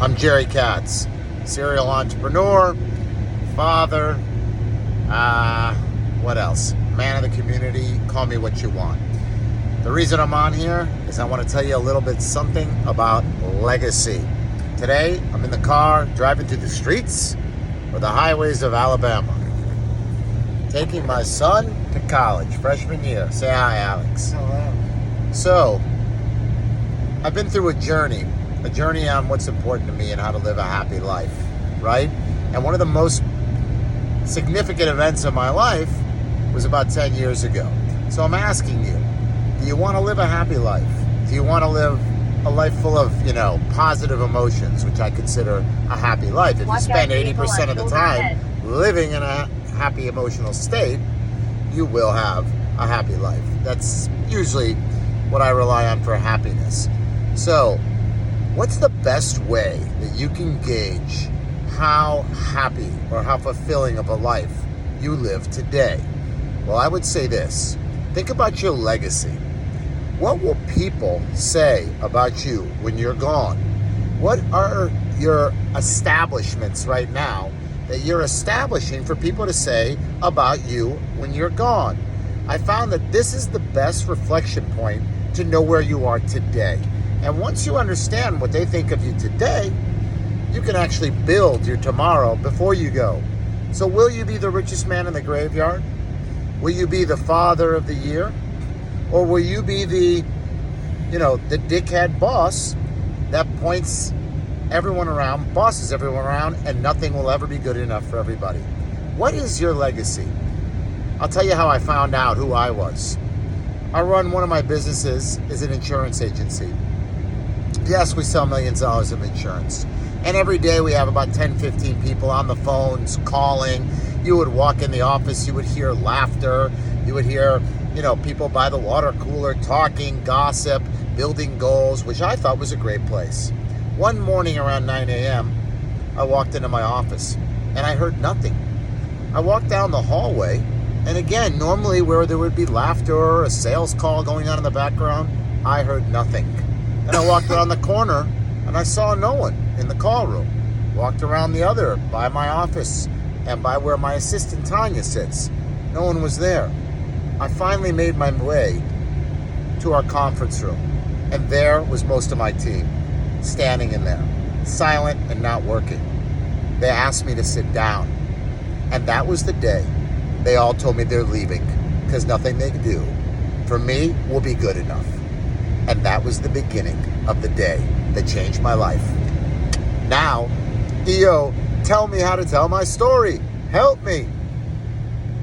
I'm Jerry Katz, serial entrepreneur, father, what else? Man of the community, call me what you want. The reason I'm on here is I want to tell you a little bit something about legacy. Today, I'm in the car driving through the streets or the highways of Alabama, taking my son to college, freshman year. Say hi, Alex. Hello. So, I've been through a journey on what's important to me and how to live a happy life, right? And one of the most significant events of my life was about 10 years ago. So I'm asking you, do you want to live a happy life? Do you want to live a life full of, positive emotions, which I consider a happy life? If you spend 80% of the time living in a happy emotional state, you will have a happy life. That's usually what I rely on for happiness. So, what's the best way that you can gauge how happy or how fulfilling of a life you live today? Well, I would say this. Think about your legacy. What will people say about you when you're gone? What are your establishments right now that you're establishing for people to say about you when you're gone? I found that this is the best reflection point to know where you are today. And once you understand what they think of you today, you can actually build your tomorrow before you go. So will you be the richest man in the graveyard? Will you be the father of the year? Or will you be the dickhead boss that points everyone around, bosses everyone around, and nothing will ever be good enough for everybody? What is your legacy? I'll tell you how I found out who I was. I run one of my businesses is an insurance agency. Yes, we sell millions of dollars of insurance. And every day we have about 10, 15 people on the phones calling. You would walk in the office, you would hear laughter. You would hear, people by the water cooler talking, gossip, building goals, which I thought was a great place. One morning around 9 a.m., I walked into my office and I heard nothing. I walked down the hallway, and again, normally where there would be laughter or a sales call going on in the background, I heard nothing. Then I walked around the corner and I saw no one in the call room. Walked around the other by my office and by where my assistant Tanya sits. No one was there. I finally made my way to our conference room, and there was most of my team standing in there, silent and not working. They asked me to sit down, and that was the day they all told me they're leaving because nothing they do for me will be good enough. And that was the beginning of the day that changed my life. Now, EO, tell me how to tell my story. Help me.